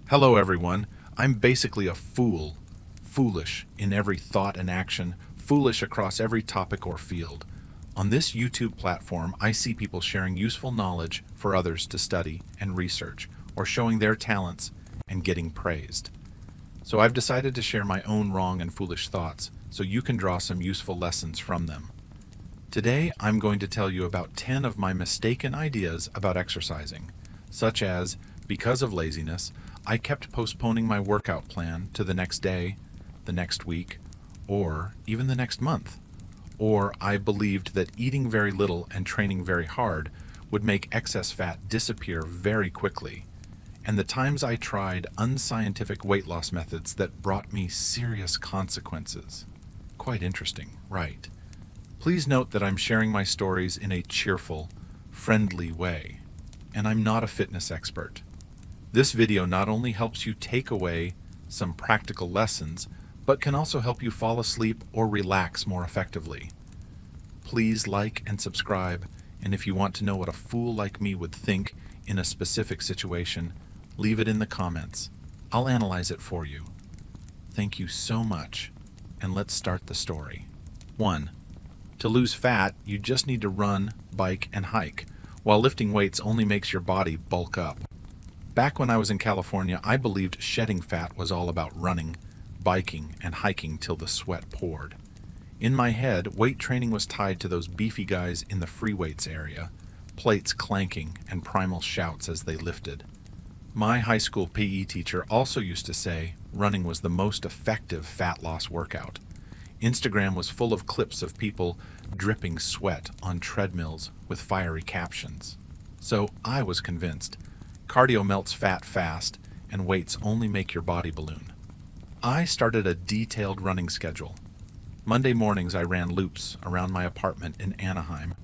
Hello, everyone. I'm basically a fool. Foolish in every thought and action, foolish across every topic or field. On this YouTube platform, I see people sharing useful knowledge for others to study and research, or showing their talents and getting praised. So I've decided to share my own wrong and foolish thoughts so you can draw some useful lessons from them. Today, I'm going to tell you about 10 of my mistaken ideas about exercising, such as, because of laziness, I kept postponing my workout plan to the next day, the next week, or even the next month. Or I believed that eating very little and training very hard would make excess fat disappear very quickly. And the times I tried unscientific weight loss methods that brought me serious consequences. Quite interesting, right? Please note that I'm sharing my stories in a cheerful, friendly way, and I'm not a fitness expert. This video not only helps you take away some practical lessons, but can also help you fall asleep or relax more effectively. Please like and subscribe, and if you want to know what a fool like me would think in a specific situation, leave it in the comments. I'll analyze it for you. Thank you so much, and let's start the story. 1. To lose fat, you just need to run, bike, and hike, while lifting weights only makes your body bulk up. Back when I was in California, I believed shedding fat was all about running, biking, and hiking till the sweat poured. In my head, weight training was tied to those beefy guys in the free weights area, plates clanking and primal shouts as they lifted. My high school PE teacher also used to say running was the most effective fat loss workout. Instagram was full of clips of people dripping sweat on treadmills with fiery captions. So I was convinced. Cardio melts fat fast, and weights only make your body balloon. I started a detailed running schedule. Monday mornings I ran loops around my apartment in Anaheim.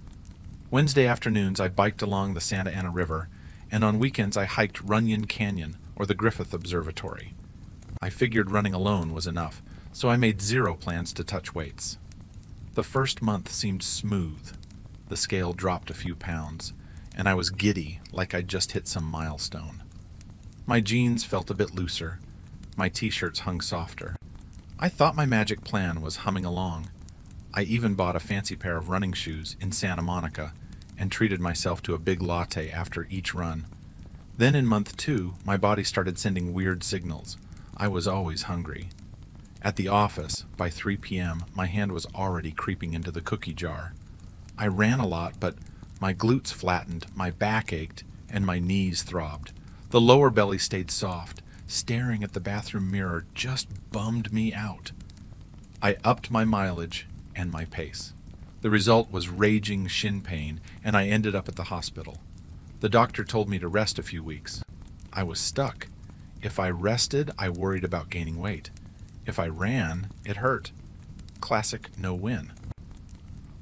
Wednesday afternoons I biked along the Santa Ana River, and on weekends I hiked Runyon Canyon or the Griffith Observatory. I figured running alone was enough, so I made zero plans to touch weights. The first month seemed smooth. The scale dropped a few pounds, and I was giddy like I'd just hit some milestone. My jeans felt a bit looser. My t-shirts hung softer. I thought my magic plan was humming along. I even bought a fancy pair of running shoes in Santa Monica and treated myself to a big latte after each run. Then in month 2, my body started sending weird signals. I was always hungry. At the office, by 3 p.m., my hand was already creeping into the cookie jar. I ran a lot, but my glutes flattened, my back ached, and my knees throbbed. The lower belly stayed soft. Staring at the bathroom mirror just bummed me out. I upped my mileage and my pace. The result was raging shin pain, and I ended up at the hospital. The doctor told me to rest a few weeks. I was stuck. If I rested, I worried about gaining weight. If I ran, it hurt. Classic no-win.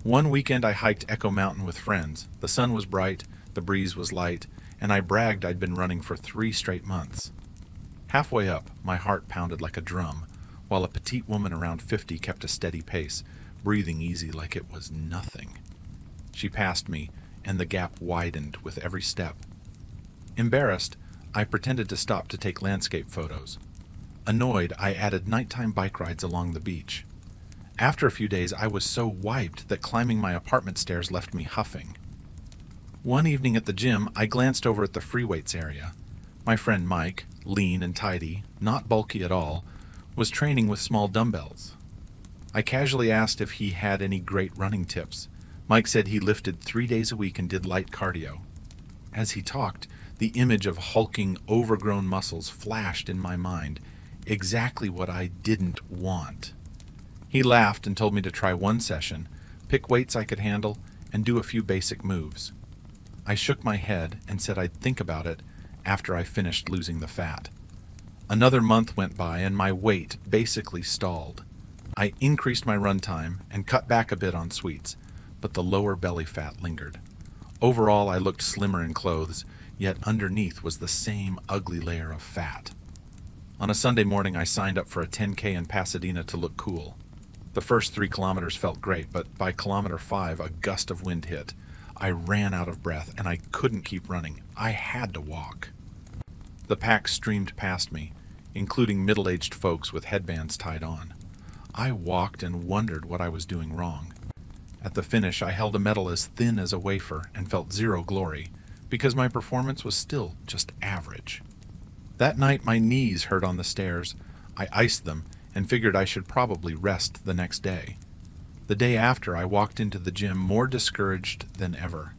One weekend I hiked Echo Mountain with friends. The sun was bright, the breeze was light, and I bragged I'd been running for 3 straight months. Halfway up, my heart pounded like a drum, while a petite woman around 50 kept a steady pace, breathing easy like it was nothing. She passed me, and the gap widened with every step. Embarrassed, I pretended to stop to take landscape photos. Annoyed, I added nighttime bike rides along the beach. After a few days, I was so wiped that climbing my apartment stairs left me huffing. One evening at the gym, I glanced over at the free weights area. My friend Mike, lean and tidy, not bulky at all, was training with small dumbbells. I casually asked if he had any great running tips. Mike said he lifted 3 days a week and did light cardio. As he talked, the image of hulking, overgrown muscles flashed in my mind, exactly what I didn't want. He laughed and told me to try one session, pick weights I could handle, and do a few basic moves. I shook my head and said I'd think about it after I finished losing the fat. Another month went by and my weight basically stalled. I increased my run time and cut back a bit on sweets, but the lower belly fat lingered. Overall, I looked slimmer in clothes, yet underneath was the same ugly layer of fat. On a Sunday morning, I signed up for a 10K in Pasadena to look cool. The first 3 kilometers felt great, but by kilometer 5, a gust of wind hit. I ran out of breath, and I couldn't keep running. I had to walk. The pack streamed past me, including middle-aged folks with headbands tied on. I walked and wondered what I was doing wrong. At the finish, I held a medal as thin as a wafer and felt zero glory, because my performance was still just average. That night, my knees hurt on the stairs. I iced them and figured I should probably rest the next day. The day after, I walked into the gym more discouraged than ever.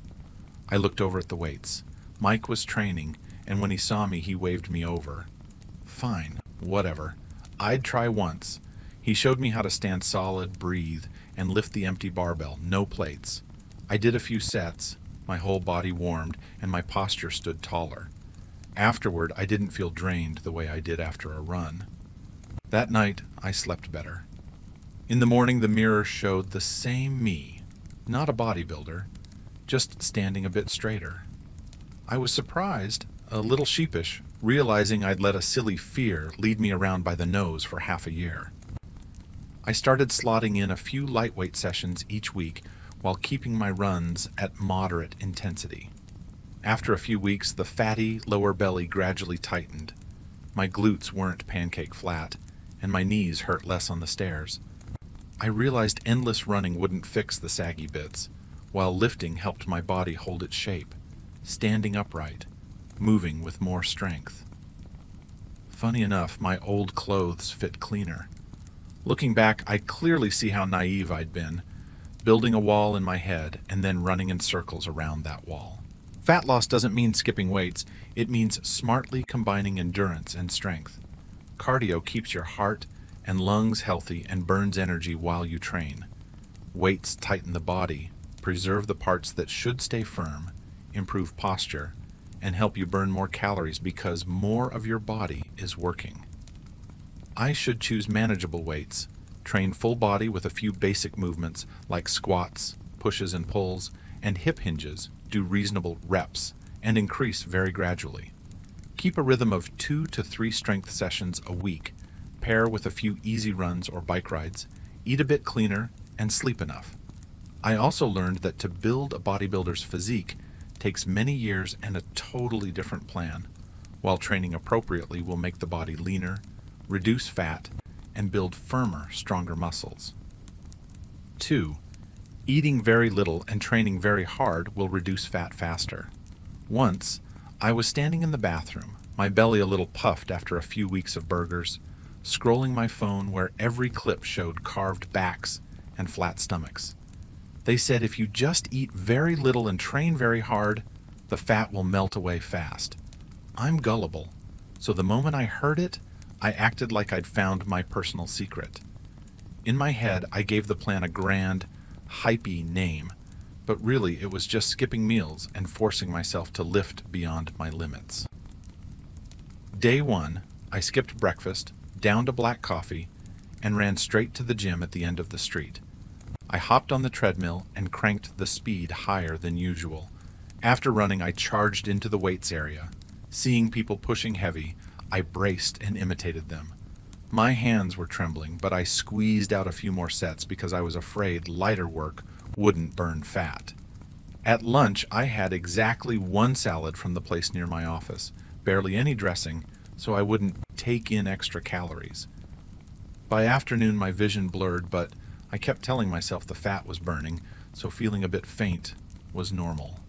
I looked over at the weights. Mike was training, and when he saw me, he waved me over. Fine, whatever. I'd try once. He showed me how to stand solid, breathe, and lift the empty barbell, no plates. I did a few sets. My whole body warmed, and my posture stood taller. Afterward, I didn't feel drained the way I did after a run. That night, I slept better. In the morning, the mirror showed the same me, not a bodybuilder, just standing a bit straighter. I was surprised, a little sheepish, realizing I'd let a silly fear lead me around by the nose for half a year. I started slotting in a few lightweight sessions each week while keeping my runs at moderate intensity. After a few weeks, the fatty lower belly gradually tightened. My glutes weren't pancake flat, and my knees hurt less on the stairs. I realized endless running wouldn't fix the saggy bits, while lifting helped my body hold its shape, standing upright, moving with more strength. Funny enough, my old clothes fit cleaner. Looking back, I clearly see how naive I'd been, building a wall in my head and then running in circles around that wall. Fat loss doesn't mean skipping weights, it means smartly combining endurance and strength. Cardio keeps your heart and lungs healthy and burns energy while you train. Weights tighten the body, preserve the parts that should stay firm, improve posture, and help you burn more calories because more of your body is working. I should choose manageable weights, train full body with a few basic movements like squats, pushes and pulls, and hip hinges, do reasonable reps, and increase very gradually. Keep a rhythm of 2 to 3 strength sessions a week, pair with a few easy runs or bike rides, eat a bit cleaner, and sleep enough. I also learned that to build a bodybuilder's physique takes many years and a totally different plan, while training appropriately will make the body leaner, reduce fat, and build firmer, stronger muscles. 2. Eating very little and training very hard will reduce fat faster. Once, I was standing in the bathroom, my belly a little puffed after a few weeks of burgers, scrolling my phone where every clip showed carved backs and flat stomachs. They said if you just eat very little and train very hard, the fat will melt away fast. I'm gullible, so the moment I heard it, I acted like I'd found my personal secret. In my head, I gave the plan a grand, hypey name, but really it was just skipping meals and forcing myself to lift beyond my limits. Day 1, I skipped breakfast, downed a black coffee, and ran straight to the gym at the end of the street. I hopped on the treadmill and cranked the speed higher than usual. After running, I charged into the weights area. Seeing people pushing heavy, I braced and imitated them. My hands were trembling, but I squeezed out a few more sets because I was afraid lighter work wouldn't burn fat. At lunch, I had exactly 1 salad from the place near my office, barely any dressing, so I wouldn't take in extra calories. By afternoon, my vision blurred, but I kept telling myself the fat was burning, so feeling a bit faint was normal.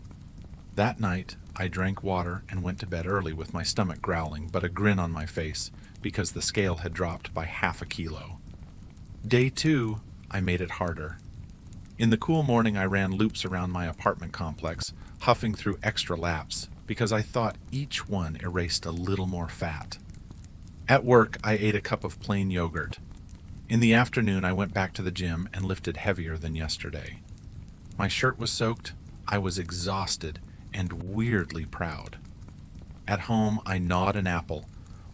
That night, I drank water and went to bed early with my stomach growling, but a grin on my face because the scale had dropped by half a kilo. Day 2, I made it harder. In the cool morning, I ran loops around my apartment complex, huffing through extra laps because I thought each one erased a little more fat. At work, I ate a cup of plain yogurt. In the afternoon, I went back to the gym and lifted heavier than yesterday. My shirt was soaked, I was exhausted, and weirdly proud. At home, I gnawed an apple,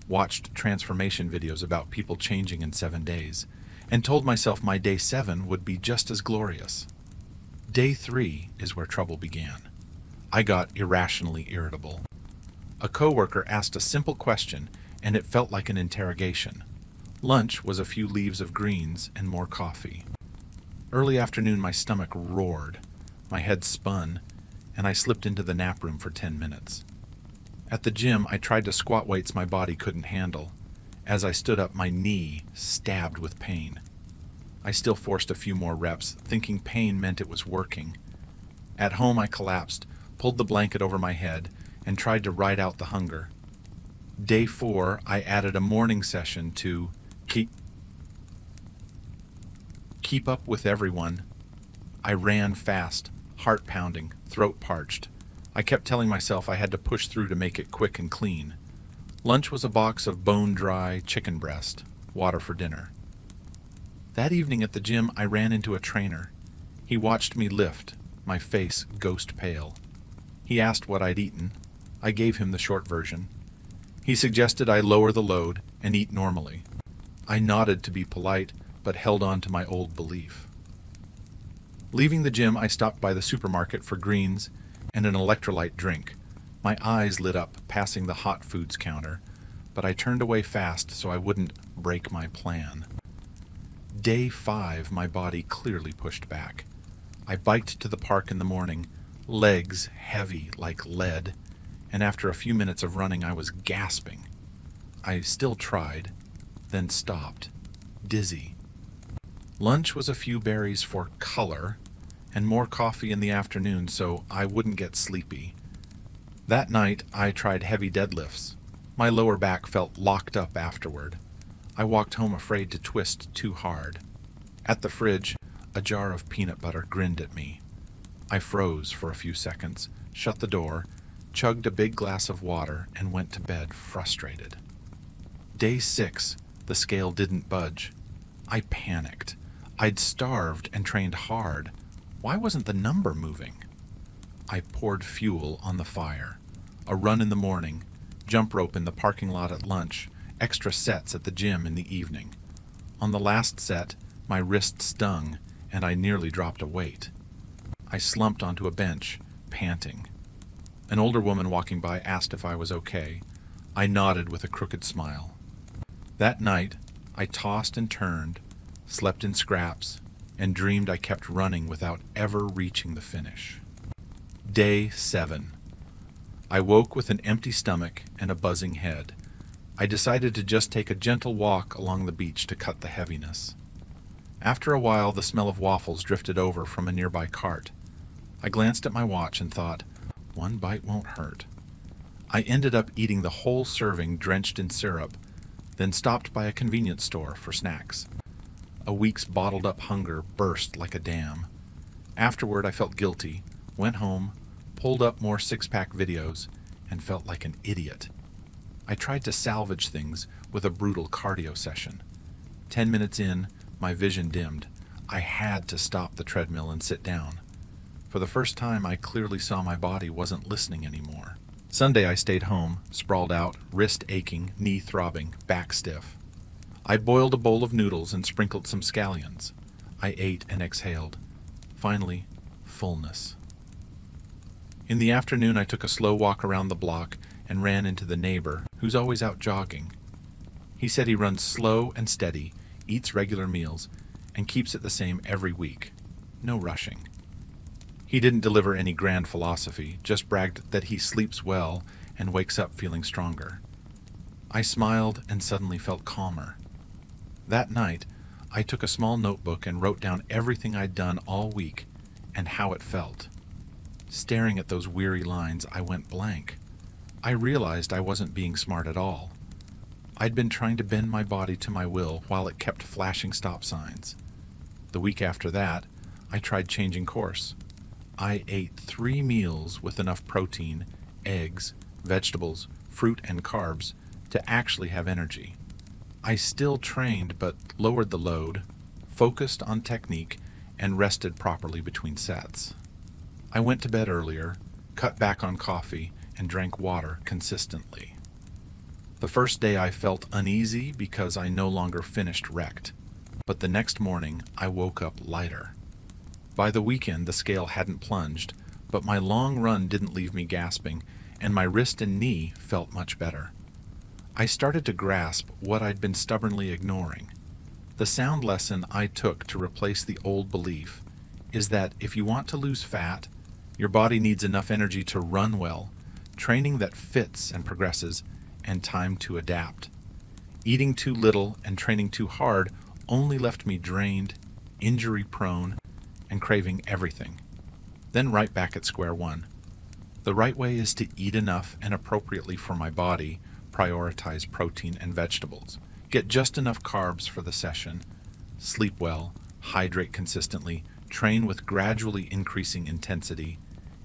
watched transformation videos about people changing in 7 days, and told myself my day 7 would be just as glorious. Day 3 is where trouble began. I got irrationally irritable. A coworker asked a simple question, and it felt like an interrogation. Lunch was a few leaves of greens and more coffee. Early afternoon, my stomach roared, my head spun, and I slipped into the nap room for 10 minutes. At the gym, I tried to squat weights my body couldn't handle. As I stood up, my knee stabbed with pain. I still forced a few more reps, thinking pain meant it was working. At home, I collapsed, pulled the blanket over my head, and tried to ride out the hunger. Day 4, I added a morning session to keep up with everyone. I ran fast, heart pounding, throat parched. I kept telling myself I had to push through to make it quick and clean. Lunch was a box of bone-dry chicken breast, water for dinner. That evening at the gym, I ran into a trainer. He watched me lift, my face ghost pale. He asked what I'd eaten. I gave him the short version. He suggested I lower the load and eat normally. I nodded to be polite, but held on to my old belief. Leaving the gym, I stopped by the supermarket for greens and an electrolyte drink. My eyes lit up, passing the hot foods counter, but I turned away fast so I wouldn't break my plan. Day 5, my body clearly pushed back. I biked to the park in the morning, legs heavy like lead, and after a few minutes of running, I was gasping. I still tried, then stopped, dizzy. Lunch was a few berries for color, and more coffee in the afternoon so I wouldn't get sleepy. That night, I tried heavy deadlifts. My lower back felt locked up afterward. I walked home afraid to twist too hard. At the fridge, a jar of peanut butter grinned at me. I froze for a few seconds, shut the door, chugged a big glass of water, and went to bed frustrated. Day 6, the scale didn't budge. I panicked. I'd starved and trained hard. Why wasn't the number moving? I poured fuel on the fire. A run in the morning, jump rope in the parking lot at lunch, extra sets at the gym in the evening. On the last set, my wrist stung, and I nearly dropped a weight. I slumped onto a bench, panting. An older woman walking by asked if I was okay. I nodded with a crooked smile. That night, I tossed and turned, slept in scraps, and dreamed I kept running without ever reaching the finish. Day 7. I woke with an empty stomach and a buzzing head. I decided to just take a gentle walk along the beach to cut the heaviness. After a while, the smell of waffles drifted over from a nearby cart. I glanced at my watch and thought, one bite won't hurt. I ended up eating the whole serving drenched in syrup, then stopped by a convenience store for snacks. A week's bottled-up hunger burst like a dam. Afterward, I felt guilty, went home, pulled up more six-pack videos, and felt like an idiot. I tried to salvage things with a brutal cardio session. 10 minutes in, my vision dimmed. I had to stop the treadmill and sit down. For the first time, I clearly saw my body wasn't listening anymore. Sunday, I stayed home, sprawled out, wrist aching, knee throbbing, back stiff. I boiled a bowl of noodles and sprinkled some scallions. I ate and exhaled. Finally, fullness. In the afternoon, I took a slow walk around the block and ran into the neighbor, who's always out jogging. He said he runs slow and steady, eats regular meals, and keeps it the same every week. No rushing. He didn't deliver any grand philosophy, just bragged that he sleeps well and wakes up feeling stronger. I smiled and suddenly felt calmer. That night, I took a small notebook and wrote down everything I'd done all week and how it felt. Staring at those weary lines, I went blank. I realized I wasn't being smart at all. I'd been trying to bend my body to my will while it kept flashing stop signs. The week after that, I tried changing course. I ate 3 meals with enough protein, eggs, vegetables, fruit, and carbs to actually have energy. I still trained but lowered the load, focused on technique, and rested properly between sets. I went to bed earlier, cut back on coffee, and drank water consistently. The first day I felt uneasy because I no longer finished wrecked, but the next morning I woke up lighter. By the weekend the scale hadn't plunged, but my long run didn't leave me gasping, and my wrist and knee felt much better. I started to grasp what I'd been stubbornly ignoring. The sound lesson I took to replace the old belief is that if you want to lose fat, your body needs enough energy to run well, training that fits and progresses, and time to adapt. Eating too little and training too hard only left me drained, injury prone, and craving everything. Then right back at square one. The right way is to eat enough and appropriately for my body, prioritize protein and vegetables, get just enough carbs for the session, sleep well, hydrate consistently, train with gradually increasing intensity,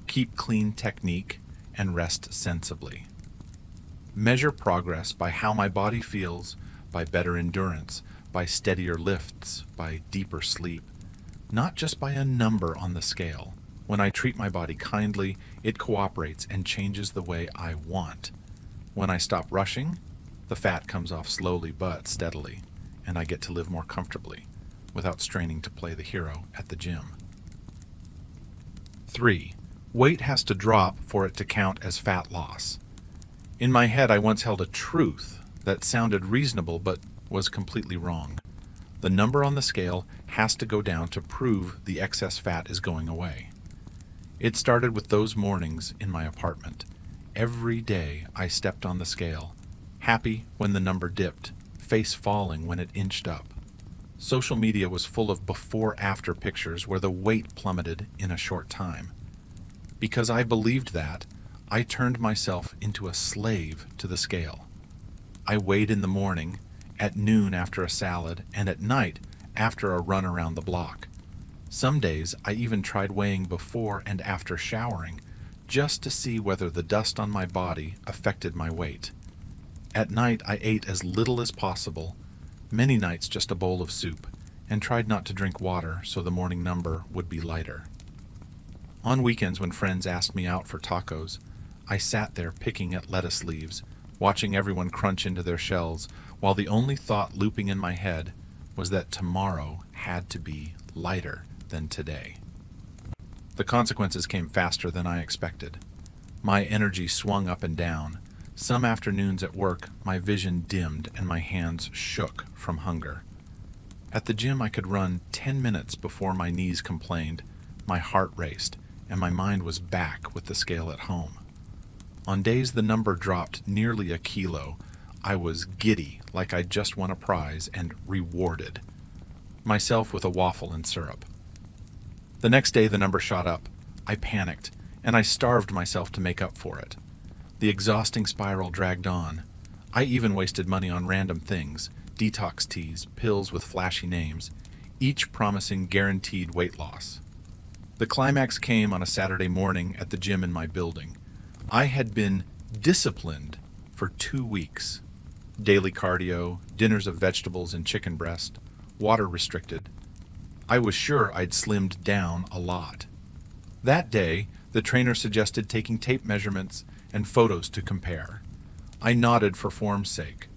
keep clean technique, and rest sensibly. Measure progress by how my body feels, by better endurance, by steadier lifts, by deeper sleep, not just by a number on the scale. When I treat my body kindly, it cooperates and changes the way I want. When I stop rushing, the fat comes off slowly but steadily, and I get to live more comfortably, without straining to play the hero at the gym. 3. Weight has to drop for it to count as fat loss. In my head, I once held a truth that sounded reasonable but was completely wrong. The number on the scale has to go down to prove the excess fat is going away. It started with those mornings in my apartment. Every day I stepped on the scale, happy when the number dipped, face falling when it inched up. Social media was full of before-after pictures where the weight plummeted in a short time. Because I believed that, I turned myself into a slave to the scale. I weighed in the morning, at noon after a salad, and at night after a run around the block. Some days I even tried weighing before and after showering, just to see whether the dust on my body affected my weight. At night I ate as little as possible, many nights just a bowl of soup, and tried not to drink water so the morning number would be lighter. On weekends when friends asked me out for tacos, I sat there picking at lettuce leaves, watching everyone crunch into their shells, while the only thought looping in my head was that tomorrow had to be lighter than today. The consequences came faster than I expected. My energy swung up and down. Some afternoons at work, my vision dimmed and my hands shook from hunger. At the gym, I could run 10 minutes before my knees complained, my heart raced, and my mind was back with the scale at home. On days the number dropped nearly a kilo, I was giddy like I'd just won a prize and rewarded myself with a waffle and syrup. The next day the number shot up. I panicked, and I starved myself to make up for it. The exhausting spiral dragged on. I even wasted money on random things, detox teas, pills with flashy names, each promising guaranteed weight loss. The climax came on a Saturday morning at the gym in my building. I had been disciplined for 2 weeks. Daily cardio, dinners of vegetables and chicken breast, water restricted. I was sure I'd slimmed down a lot. That day, the trainer suggested taking tape measurements and photos to compare. I nodded for form's sake.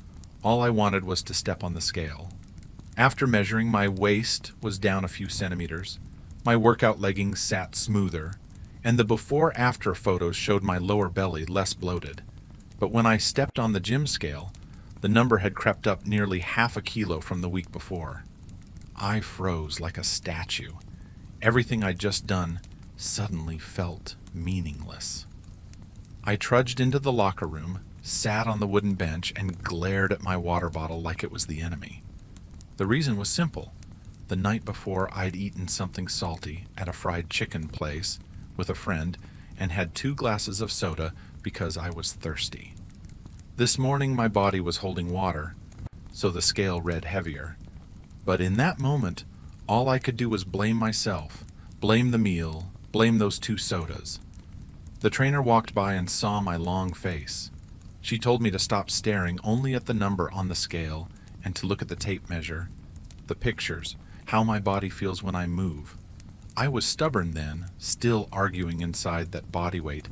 All I wanted was to step on the scale. After measuring, my waist was down a few centimeters. My workout leggings sat smoother, and the before-after photos showed my lower belly less bloated. But when I stepped on the gym scale, the number had crept up nearly half a kilo from the week before. I froze like a statue. Everything I'd just done suddenly felt meaningless. I trudged into the locker room, sat on the wooden bench, and glared at my water bottle like it was the enemy. The reason was simple. The night before, I'd eaten something salty at a fried chicken place with a friend and had 2 glasses of soda because I was thirsty. This morning my body was holding water, so the scale read heavier. But in that moment, all I could do was blame myself, blame the meal, blame those 2 sodas. The trainer walked by and saw my long face. She told me to stop staring only at the number on the scale and to look at the tape measure, the pictures, how my body feels when I move. I was stubborn then, still arguing inside that body weight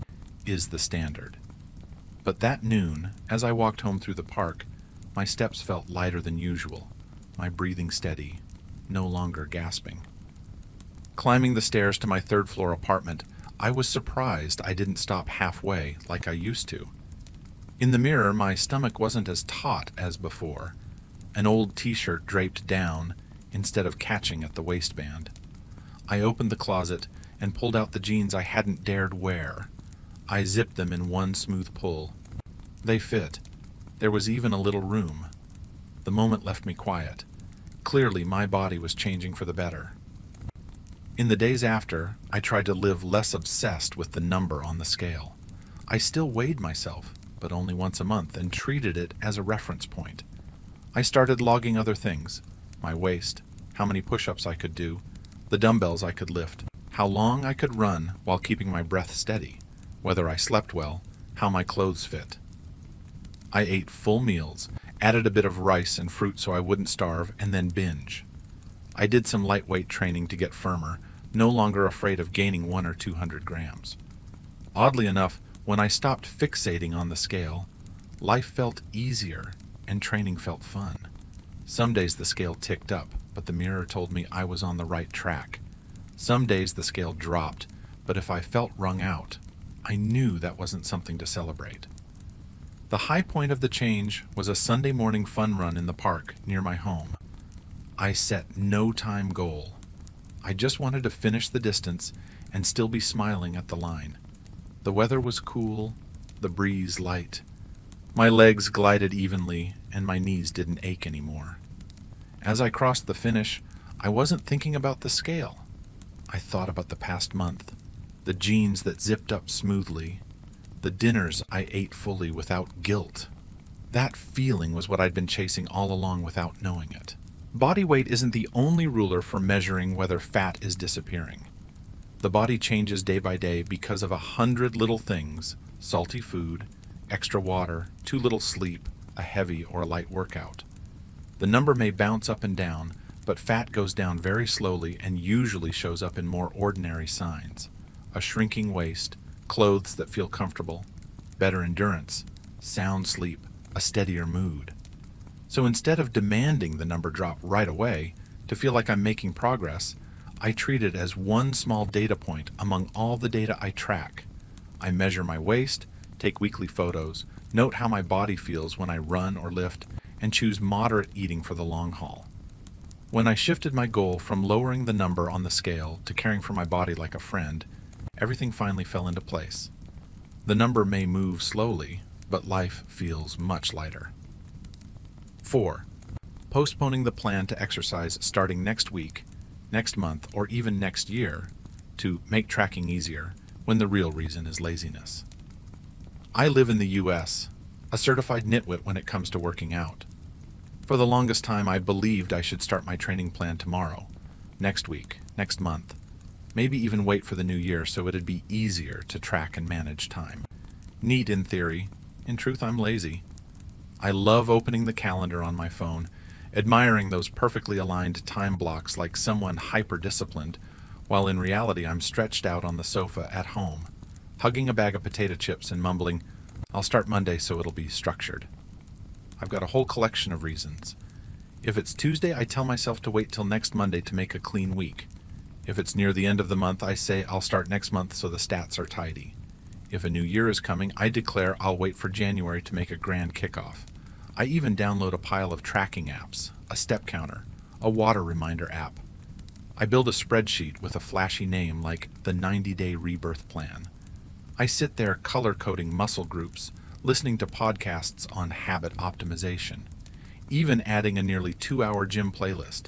is the standard. But that noon, as I walked home through the park, my steps felt lighter than usual, my breathing steady, no longer gasping. Climbing the stairs to my 3rd-floor apartment, I was surprised I didn't stop halfway like I used to. In the mirror, my stomach wasn't as taut as before, an old t-shirt draped down instead of catching at the waistband. I opened the closet and pulled out the jeans I hadn't dared wear. I zipped them in one smooth pull. They fit. There was even a little room. The moment left me quiet. Clearly, my body was changing for the better. In the days after, I tried to live less obsessed with the number on the scale. I still weighed myself, but only once a month, and treated it as a reference point. I started logging other things: my waist, how many push-ups I could do, the dumbbells I could lift, how long I could run while keeping my breath steady, whether I slept well, how my clothes fit. I ate full meals, added a bit of rice and fruit so I wouldn't starve, and then binge. I did some lightweight training to get firmer, no longer afraid of gaining 1 or 200 grams. Oddly enough, when I stopped fixating on the scale, life felt easier and training felt fun. Some days the scale ticked up, but the mirror told me I was on the right track. Some days the scale dropped, but if I felt wrung out, I knew that wasn't something to celebrate. The high point of the change was a Sunday morning fun run in the park near my home. I set no time goal. I just wanted to finish the distance and still be smiling at the line. The weather was cool, the breeze light. My legs glided evenly, and my knees didn't ache anymore. As I crossed the finish, I wasn't thinking about the scale. I thought about the past month, the jeans that zipped up smoothly, the dinners I ate fully without guilt. That feeling was what I'd been chasing all along without knowing it. Body weight isn't the only ruler for measuring whether fat is disappearing. The body changes day by day because of 100 little things: salty food, extra water, too little sleep, a heavy or light workout. The number may bounce up and down, but fat goes down very slowly and usually shows up in more ordinary signs: a shrinking waist, clothes that feel comfortable, better endurance, sound sleep, a steadier mood. So instead of demanding the number drop right away to feel like I'm making progress, I treat it as one small data point among all the data I track. I measure my waist, take weekly photos, note how my body feels when I run or lift, and choose moderate eating for the long haul. When I shifted my goal from lowering the number on the scale to caring for my body like a friend, everything finally fell into place. The number may move slowly, but life feels much lighter. 4. Postponing the plan to exercise starting next week, next month, or even next year to make tracking easier when the real reason is laziness. I live in the US, a certified nitwit when it comes to working out. For the longest time, I believed I should start my training plan tomorrow, next week, next month, maybe even wait for the new year so it'd be easier to track and manage time. Neat in theory. In truth, I'm lazy. I love opening the calendar on my phone, admiring those perfectly aligned time blocks like someone hyper-disciplined, while in reality I'm stretched out on the sofa at home, hugging a bag of potato chips and mumbling, "I'll start Monday so it'll be structured." I've got a whole collection of reasons. If it's Tuesday, I tell myself to wait till next Monday to make a clean week. If it's near the end of the month, I say I'll start next month so the stats are tidy. If a new year is coming, I declare I'll wait for January to make a grand kickoff. I even download a pile of tracking apps, a step counter, a water reminder app. I build a spreadsheet with a flashy name like the 90-day rebirth plan. I sit there color-coding muscle groups, listening to podcasts on habit optimization, even adding a nearly 2-hour gym playlist.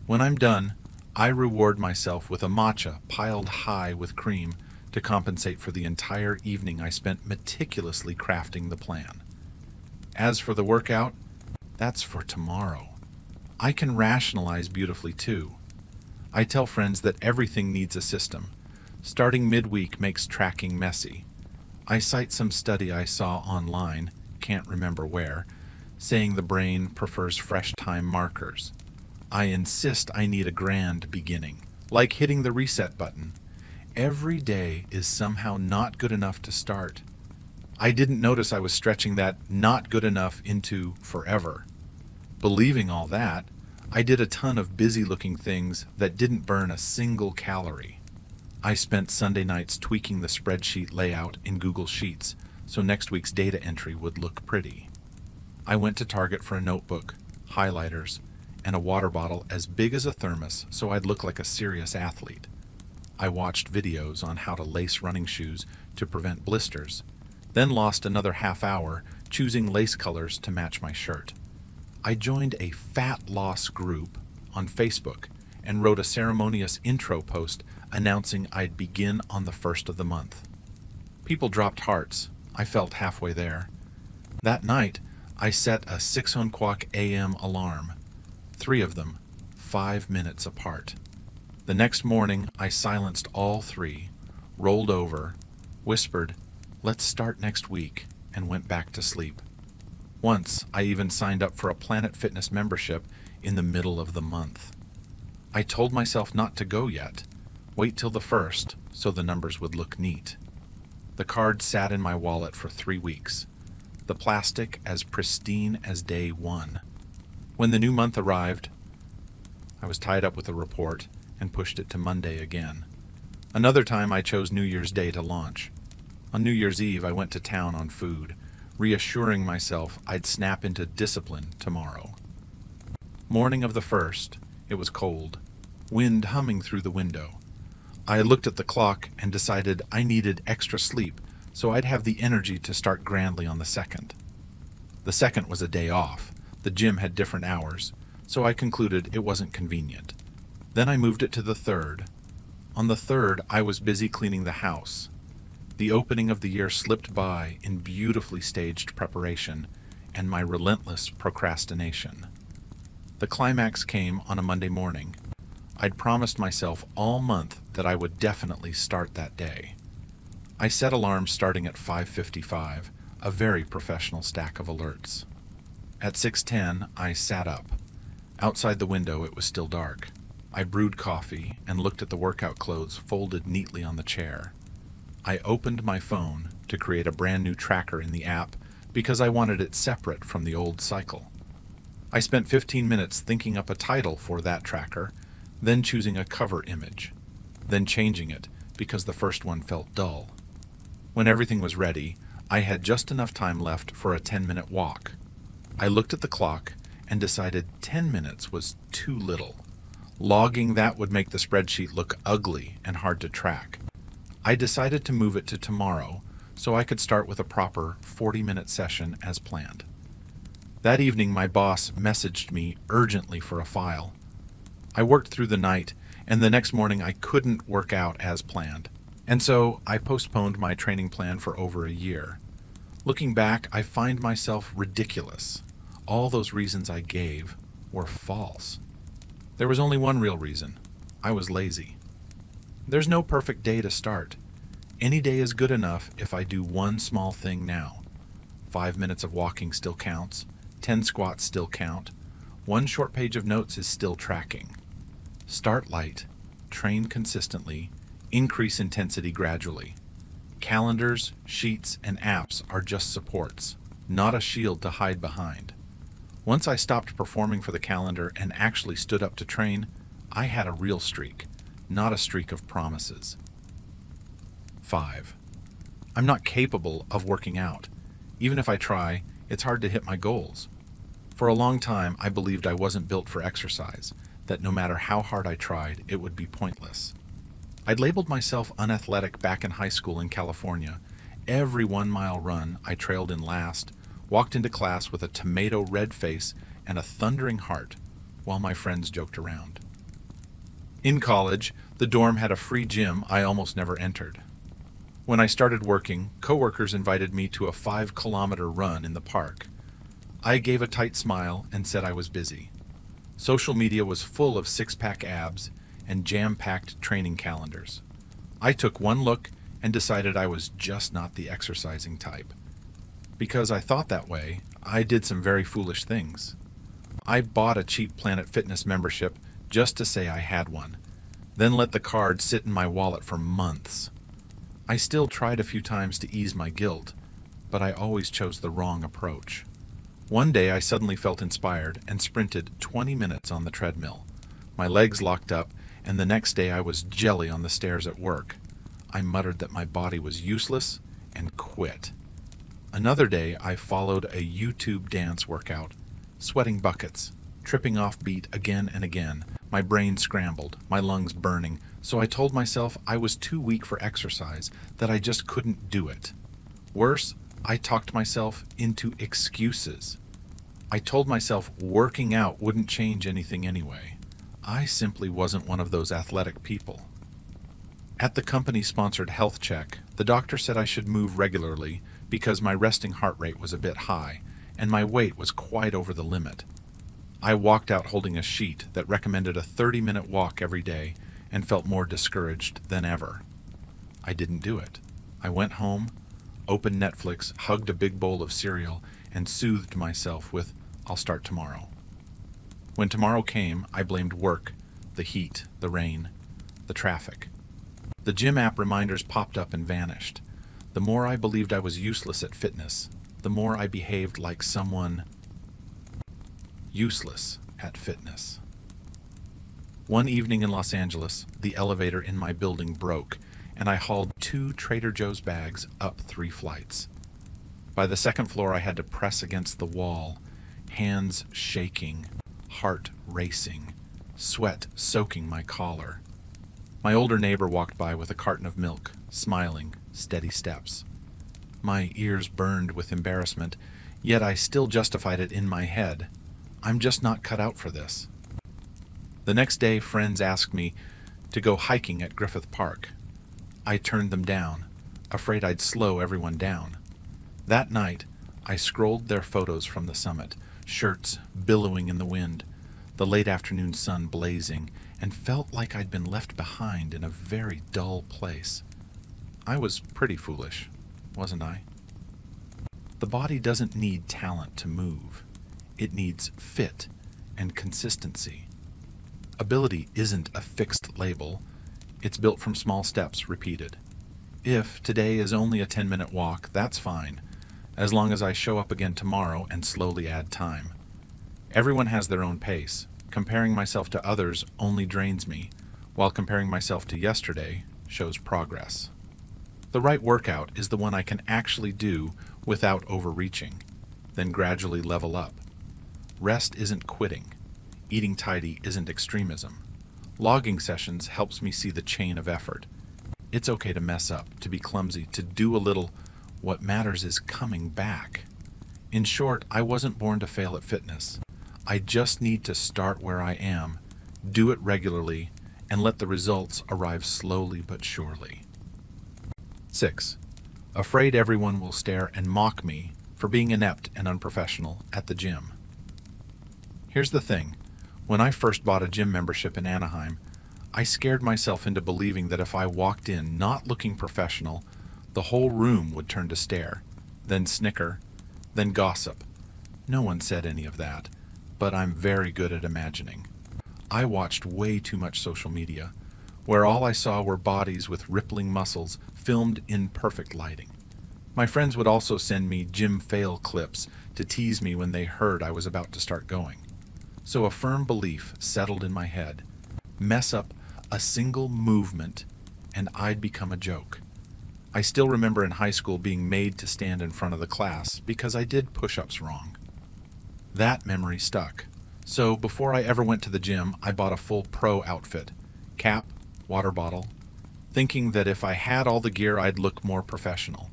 When I'm done, I reward myself with a matcha piled high with cream to compensate for the entire evening I spent meticulously crafting the plan. As for the workout, that's for tomorrow. I can rationalize beautifully too. I tell friends that everything needs a system. Starting midweek makes tracking messy. I cite some study I saw online, can't remember where, saying the brain prefers fresh time markers. I insist I need a grand beginning, like hitting the reset button. Every day is somehow not good enough to start. I didn't notice I was stretching that not good enough into forever. Believing all that, I did a ton of busy-looking things that didn't burn a single calorie. I spent Sunday nights tweaking the spreadsheet layout in Google Sheets so next week's data entry would look pretty. I went to Target for a notebook, highlighters, and a water bottle as big as a thermos so I'd look like a serious athlete. I watched videos on how to lace running shoes to prevent blisters, then lost another half hour choosing lace colors to match my shirt. I joined a fat loss group on Facebook and wrote a ceremonious intro post announcing I'd begin on the 1st of the month. People dropped hearts. I felt halfway there. That night, I set a 6:00 a.m. alarm, 3 of them, 5 minutes apart. The next morning, I silenced all 3, rolled over, whispered, "Let's start next week," and went back to sleep. Once, I even signed up for a Planet Fitness membership in the middle of the month. I told myself not to go yet, wait till the 1st so the numbers would look neat. The card sat in my wallet for 3 weeks, the plastic as pristine as day 1. When the new month arrived, I was tied up with a report and pushed it to Monday again. Another time I chose New Year's Day to launch. On New Year's Eve, I went to town on food, reassuring myself I'd snap into discipline tomorrow. Morning of the 1st, it was cold, wind humming through the window. I looked at the clock and decided I needed extra sleep so I'd have the energy to start grandly on the 2nd. The 2nd was a day off. The gym had different hours, so I concluded it wasn't convenient. Then I moved it to the 3rd. On the 3rd, I was busy cleaning the house. The opening of the year slipped by in beautifully staged preparation and my relentless procrastination. The climax came on a Monday morning. I'd promised myself all month that I would definitely start that day. I set alarms starting at 5:55, a very professional stack of alerts. At 6:10, I sat up. Outside the window, it was still dark. I brewed coffee and looked at the workout clothes folded neatly on the chair. I opened my phone to create a brand new tracker in the app because I wanted it separate from the old cycle. I spent 15 minutes thinking up a title for that tracker, then choosing a cover image, then changing it because the first one felt dull. When everything was ready, I had just enough time left for a 10-minute walk. I looked at the clock and decided 10 minutes was too little. Logging that would make the spreadsheet look ugly and hard to track. I decided to move it to tomorrow so I could start with a proper 40-minute session as planned. That evening, my boss messaged me urgently for a file. I worked through the night, and the next morning I couldn't work out as planned. And so I postponed my training plan for over a year. Looking back, I find myself ridiculous. All those reasons I gave were false. There was only one real reason. I was lazy. There's no perfect day to start. Any day is good enough if I do one small thing now. 5 minutes of walking still counts. 10 squats still count. One short page of notes is still tracking. Start light, train consistently, increase intensity gradually. Calendars, sheets, and apps are just supports, not a shield to hide behind. Once I stopped performing for the calendar and actually stood up to train, I had a real streak, not a streak of promises. 5. I'm not capable of working out. Even if I try, it's hard to hit my goals. For a long time, I believed I wasn't built for exercise, that no matter how hard I tried, it would be pointless. I'd labeled myself unathletic back in high school in California. Every 1-mile run, I trailed in last, walked into class with a tomato red face and a thundering heart, while my friends joked around. In college, the dorm had a free gym I almost never entered. When I started working, coworkers invited me to a 5-kilometer run in the park. I gave a tight smile and said I was busy. Social media was full of six-pack abs and jam-packed training calendars. I took one look and decided I was just not the exercising type. Because I thought that way, I did some very foolish things. I bought a cheap Planet Fitness membership just to say I had one, then let the card sit in my wallet for months. I still tried a few times to ease my guilt, but I always chose the wrong approach. One day I suddenly felt inspired and sprinted 20 minutes on the treadmill. My legs locked up, and the next day I was jelly on the stairs at work. I muttered that my body was useless and quit. Another day I followed a YouTube dance workout, sweating buckets, tripping off beat again and again, My brain scrambled, my lungs burning, so I told myself I was too weak for exercise, that I just couldn't do it. Worse, I talked myself into excuses. I told myself working out wouldn't change anything anyway. I simply wasn't one of those athletic people. At the company-sponsored health check, the doctor said I should move regularly because my resting heart rate was a bit high, and my weight was quite over the limit. I walked out holding a sheet that recommended a 30-minute walk every day and felt more discouraged than ever. I didn't do it. I went home, opened Netflix, hugged a big bowl of cereal, and soothed myself with, "I'll start tomorrow." When tomorrow came, I blamed work, the heat, the rain, the traffic. The gym app reminders popped up and vanished. The more I believed I was useless at fitness, the more I behaved like someone useless at fitness. One evening in Los Angeles, the elevator in my building broke, and I hauled 2 Trader Joe's bags up 3 flights. By the second floor, I had to press against the wall, hands shaking, heart racing, sweat soaking my collar. My older neighbor walked by with a carton of milk, smiling, steady steps. My ears burned with embarrassment, yet I still justified it in my head. I'm just not cut out for this. The next day, friends asked me to go hiking at Griffith Park. I turned them down, afraid I'd slow everyone down. That night, I scrolled their photos from the summit, shirts billowing in the wind, the late afternoon sun blazing, and felt like I'd been left behind in a very dull place. I was pretty foolish, wasn't I? The body doesn't need talent to move. It needs fit and consistency. Ability isn't a fixed label. It's built from small steps repeated. If today is only a 10-minute walk, that's fine, as long as I show up again tomorrow and slowly add time. Everyone has their own pace. Comparing myself to others only drains me, while comparing myself to yesterday shows progress. The right workout is the one I can actually do without overreaching, then gradually level up. Rest isn't quitting. Eating tidy isn't extremism. Logging sessions helps me see the chain of effort. It's okay to mess up, to be clumsy, to do a little. What matters is coming back. In short, I wasn't born to fail at fitness. I just need to start where I am, do it regularly, and let the results arrive slowly but surely. 6. Afraid everyone will stare and mock me for being inept and unprofessional at the gym. Here's the thing. When I first bought a gym membership in Anaheim, I scared myself into believing that if I walked in not looking professional, the whole room would turn to stare, then snicker, then gossip. No one said any of that, but I'm very good at imagining. I watched way too much social media, where all I saw were bodies with rippling muscles filmed in perfect lighting. My friends would also send me gym fail clips to tease me when they heard I was about to start going. So a firm belief settled in my head. Mess up a single movement and I'd become a joke. I still remember in high school being made to stand in front of the class because I did push-ups wrong. That memory stuck. So before I ever went to the gym, I bought a full pro outfit, cap, water bottle, thinking that if I had all the gear, I'd look more professional.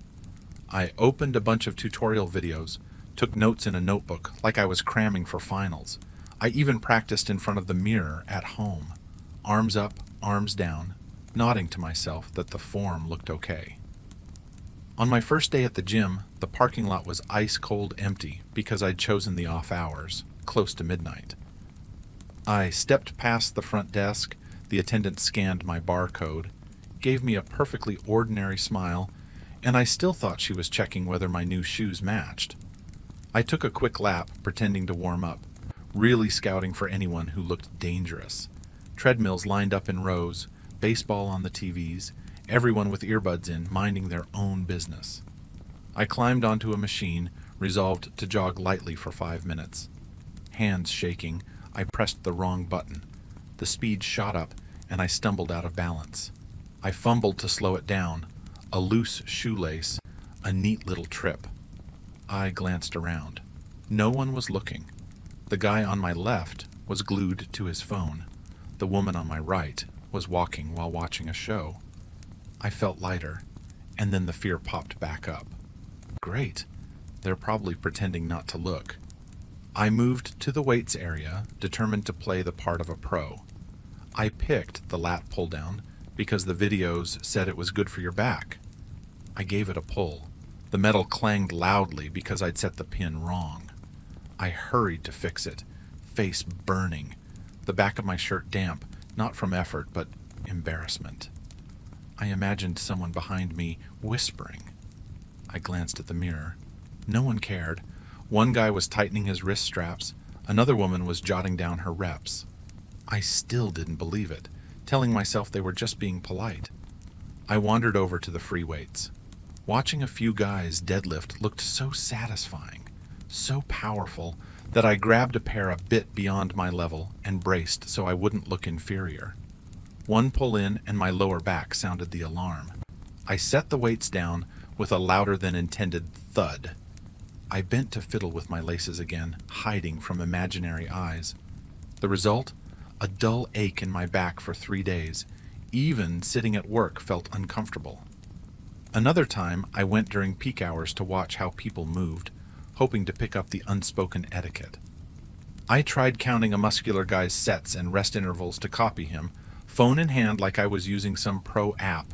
I opened a bunch of tutorial videos, took notes in a notebook like I was cramming for finals. I even practiced in front of the mirror at home, arms up, arms down, nodding to myself that the form looked okay. On my first day at the gym, the parking lot was ice cold empty because I'd chosen the off hours, close to midnight. I stepped past the front desk, the attendant scanned my barcode, gave me a perfectly ordinary smile, and I still thought she was checking whether my new shoes matched. I took a quick lap, pretending to warm up, really scouting for anyone who looked dangerous. Treadmills lined up in rows, baseball on the TVs, everyone with earbuds in, minding their own business. I climbed onto a machine, resolved to jog lightly for 5 minutes. Hands shaking, I pressed the wrong button. The speed shot up, and I stumbled out of balance. I fumbled to slow it down. A loose shoelace, a neat little trip. I glanced around. No one was looking. The guy on my left was glued to his phone. The woman on my right was walking while watching a show. I felt lighter, and then the fear popped back up. Great. They're probably pretending not to look. I moved to the weights area, determined to play the part of a pro. I picked the lat pull down because the videos said it was good for your back. I gave it a pull. The metal clanged loudly because I'd set the pin wrong. I hurried to fix it, face burning, the back of my shirt damp, not from effort, but embarrassment. I imagined someone behind me whispering. I glanced at the mirror. No one cared. One guy was tightening his wrist straps. Another woman was jotting down her reps. I still didn't believe it, telling myself they were just being polite. I wandered over to the free weights. Watching a few guys deadlift looked so satisfying, so powerful, that I grabbed a pair a bit beyond my level and braced so I wouldn't look inferior. One pull in and my lower back sounded the alarm. I set the weights down with a louder than intended thud. I bent to fiddle with my laces again, hiding from imaginary eyes. The result? A dull ache in my back for 3 days. Even sitting at work felt uncomfortable. Another time, I went during peak hours to watch how people moved, hoping to pick up the unspoken etiquette. I tried counting a muscular guy's sets and rest intervals to copy him, phone in hand like I was using some pro app.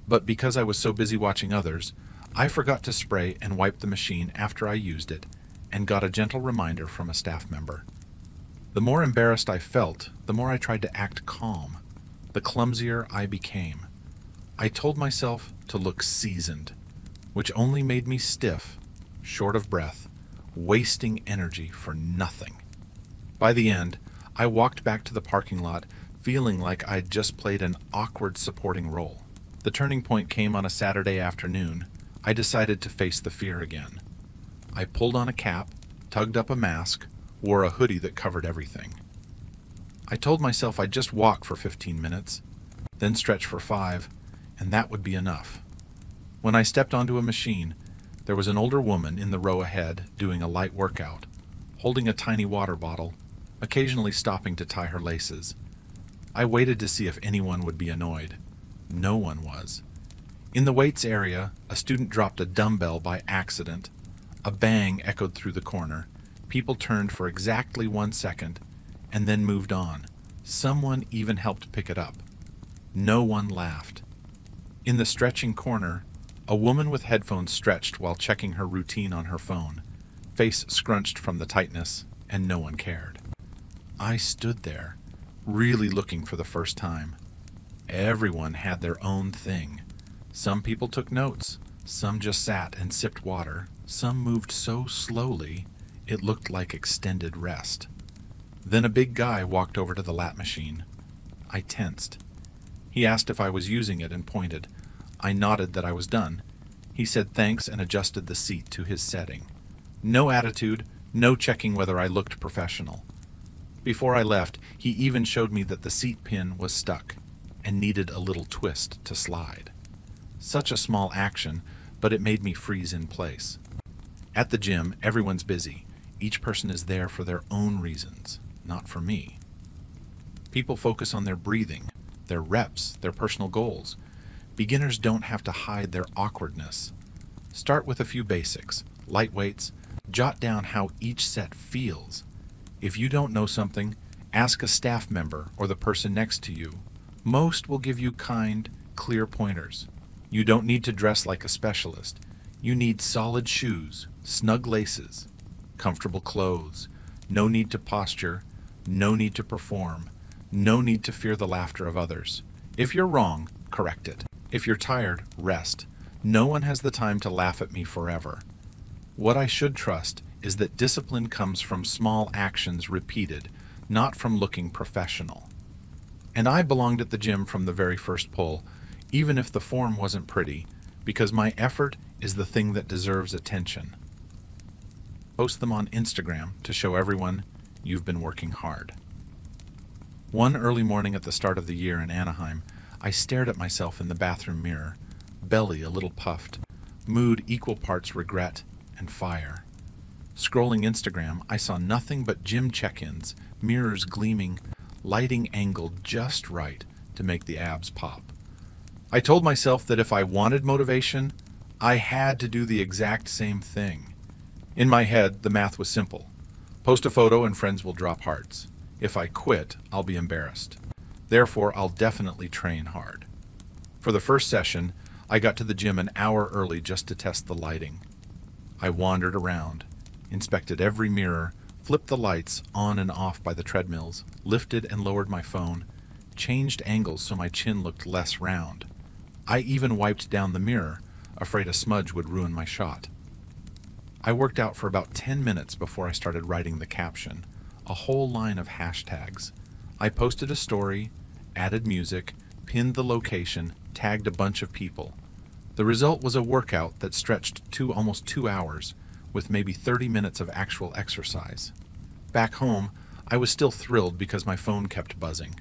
But because I was so busy watching others, I forgot to spray and wipe the machine after I used it, and got a gentle reminder from a staff member. The more embarrassed I felt, the more I tried to act calm. The clumsier I became. I told myself to look seasoned, which only made me stiff, short of breath, wasting energy for nothing. By the end, I walked back to the parking lot feeling like I'd just played an awkward supporting role. The turning point came on a Saturday afternoon. I decided to face the fear again. I pulled on a cap, tugged up a mask, wore a hoodie that covered everything. I told myself I'd just walk for 15 minutes, then stretch for 5, and that would be enough. When I stepped onto a machine, there was an older woman in the row ahead doing a light workout, holding a tiny water bottle, occasionally stopping to tie her laces. I waited to see if anyone would be annoyed. No one was. In the weights area, a student dropped a dumbbell by accident. A bang echoed through the corner. People turned for exactly 1 second, and then moved on. Someone even helped pick it up. No one laughed. In the stretching corner, a woman with headphones stretched while checking her routine on her phone, face scrunched from the tightness, and no one cared. I stood there, really looking for the first time. Everyone had their own thing. Some people took notes, some just sat and sipped water, some moved so slowly it looked like extended rest. Then a big guy walked over to the lat machine. I tensed. He asked if I was using it and pointed. I nodded that I was done. He said thanks and adjusted the seat to his setting. No attitude, no checking whether I looked professional. Before I left, he even showed me that the seat pin was stuck and needed a little twist to slide. Such a small action, but it made me freeze in place. At the gym, everyone's busy. Each person is there for their own reasons, not for me. People focus on their breathing, their reps, their personal goals. Beginners don't have to hide their awkwardness. Start with a few basics, light weights, jot down how each set feels. If you don't know something, ask a staff member or the person next to you. Most will give you kind, clear pointers. You don't need to dress like a specialist. You need solid shoes, snug laces, comfortable clothes, no need to posture, no need to perform, no need to fear the laughter of others. If you're wrong, correct it. If you're tired, rest. No one has the time to laugh at me forever. What I should trust is that discipline comes from small actions repeated, not from looking professional. And I belonged at the gym from the very first pull, even if the form wasn't pretty, because my effort is the thing that deserves attention. Post them on Instagram to show everyone you've been working hard. One early morning at the start of the year in Anaheim, I stared at myself in the bathroom mirror, belly a little puffed, mood equal parts regret and fire. Scrolling Instagram, I saw nothing but gym check-ins, mirrors gleaming, lighting angled just right to make the abs pop. I told myself that if I wanted motivation, I had to do the exact same thing. In my head, the math was simple. Post a photo and friends will drop hearts. If I quit, I'll be embarrassed. Therefore, I'll definitely train hard. For the first session, I got to the gym an hour early just to test the lighting. I wandered around, inspected every mirror, flipped the lights on and off by the treadmills, lifted and lowered my phone, changed angles so my chin looked less round. I even wiped down the mirror, afraid a smudge would ruin my shot. I worked out for about 10 minutes before I started writing the caption, a whole line of hashtags. I posted a story, added music, pinned the location, tagged a bunch of people. The result was a workout that stretched to almost 2 hours, with maybe 30 minutes of actual exercise. Back home, I was still thrilled because my phone kept buzzing.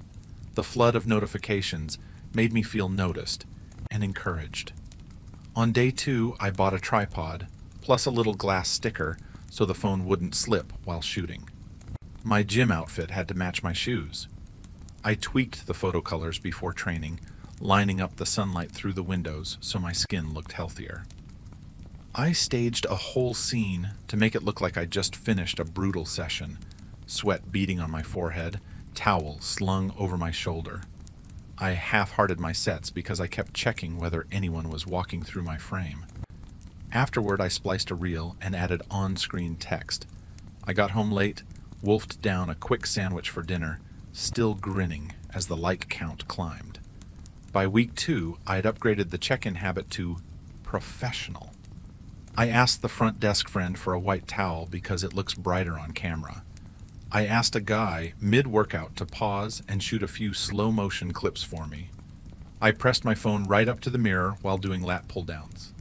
The flood of notifications made me feel noticed and encouraged. On day 2, I bought a tripod, plus a little glass sticker so the phone wouldn't slip while shooting. My gym outfit had to match my shoes. I tweaked the photo colors before training, lining up the sunlight through the windows so my skin looked healthier. I staged a whole scene to make it look like I just finished a brutal session, sweat beading on my forehead, towel slung over my shoulder. I half-hearted my sets because I kept checking whether anyone was walking through my frame. Afterward, I spliced a reel and added on-screen text. I got home late, wolfed down a quick sandwich for dinner, still grinning as the like count climbed. By week 2, I had upgraded the check-in habit to professional. I asked the front desk friend for a white towel because it looks brighter on camera. I asked a guy mid-workout to pause and shoot a few slow-motion clips for me. I pressed my phone right up to the mirror while doing lat pull-downs.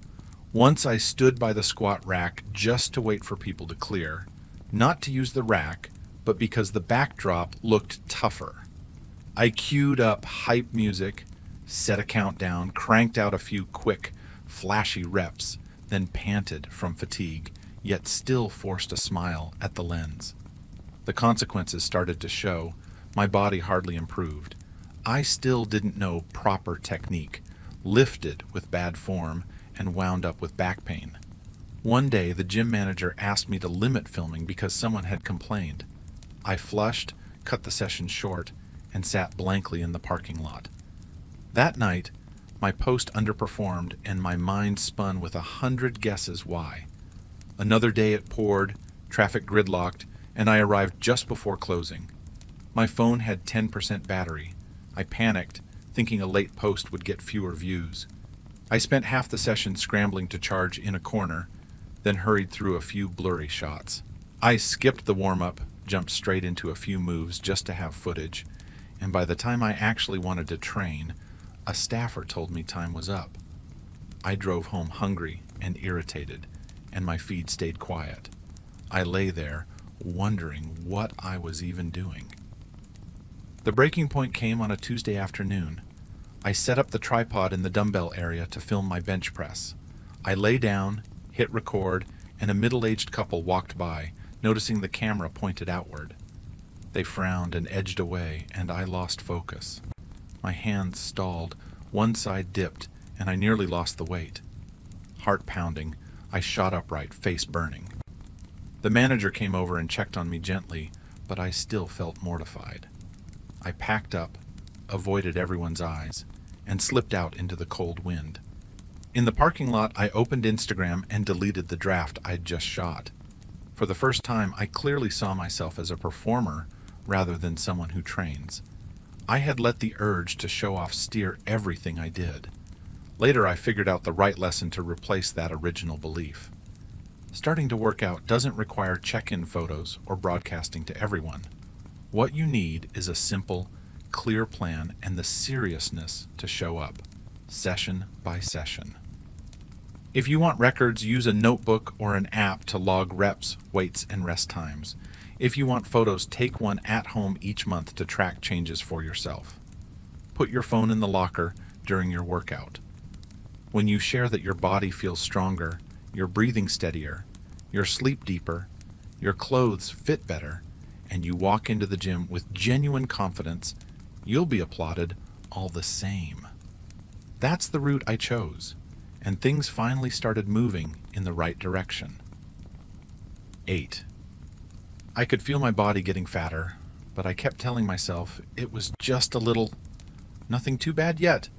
Once I stood by the squat rack just to wait for people to clear, not to use the rack, but because the backdrop looked tougher. I queued up hype music, set a countdown, cranked out a few quick, flashy reps, then panted from fatigue, yet still forced a smile at the lens. The consequences started to show. My body hardly improved. I still didn't know proper technique, lifted with bad form, and wound up with back pain. One day, the gym manager asked me to limit filming because someone had complained. I flushed, cut the session short, and sat blankly in the parking lot. That night, my post underperformed and my mind spun with 100 guesses why. Another day it poured, traffic gridlocked, and I arrived just before closing. My phone had 10% battery. I panicked, thinking a late post would get fewer views. I spent half the session scrambling to charge in a corner, then hurried through a few blurry shots. I skipped the warm-up, jumped straight into a few moves just to have footage, and by the time I actually wanted to train, a staffer told me time was up. I drove home hungry and irritated, and my feed stayed quiet. I lay there, wondering what I was even doing. The breaking point came on a Tuesday afternoon. I set up the tripod in the dumbbell area to film my bench press. I lay down, hit record, and a middle-aged couple walked by, noticing the camera pointed outward. They frowned and edged away, and I lost focus. My hands stalled, one side dipped, and I nearly lost the weight. Heart pounding, I shot upright, face burning. The manager came over and checked on me gently, but I still felt mortified. I packed up, avoided everyone's eyes, and slipped out into the cold wind. In the parking lot, I opened Instagram and deleted the draft I'd just shot. For the first time, I clearly saw myself as a performer rather than someone who trains. I had let the urge to show off steer everything I did. Later, I figured out the right lesson to replace that original belief. Starting to work out doesn't require check-in photos or broadcasting to everyone. What you need is a simple, clear plan and the seriousness to show up, session by session. If you want records, use a notebook or an app to log reps, weights, and rest times. If you want photos, take one at home each month to track changes for yourself. Put your phone in the locker during your workout. When you share that your body feels stronger, you're breathing steadier, your sleep deeper, your clothes fit better, and you walk into the gym with genuine confidence, you'll be applauded all the same. That's the route I chose, and things finally started moving in the right direction. 8. I could feel my body getting fatter, but I kept telling myself it was just a little, nothing too bad yet.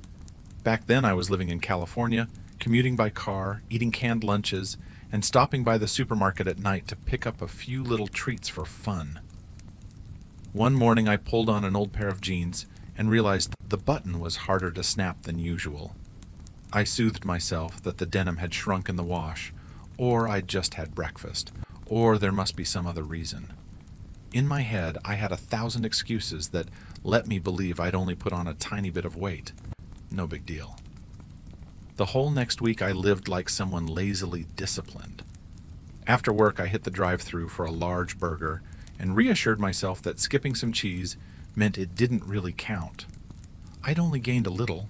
Back then I was living in California, commuting by car, eating canned lunches, and stopping by the supermarket at night to pick up a few little treats for fun. One morning I pulled on an old pair of jeans and realized the button was harder to snap than usual. I soothed myself that the denim had shrunk in the wash, or I'd just had breakfast, or there must be some other reason. In my head, I had 1,000 excuses that let me believe I'd only put on a tiny bit of weight. No big deal. The whole next week I lived like someone lazily disciplined. After work I hit the drive-thru for a large burger and reassured myself that skipping some cheese meant it didn't really count. I'd only gained a little.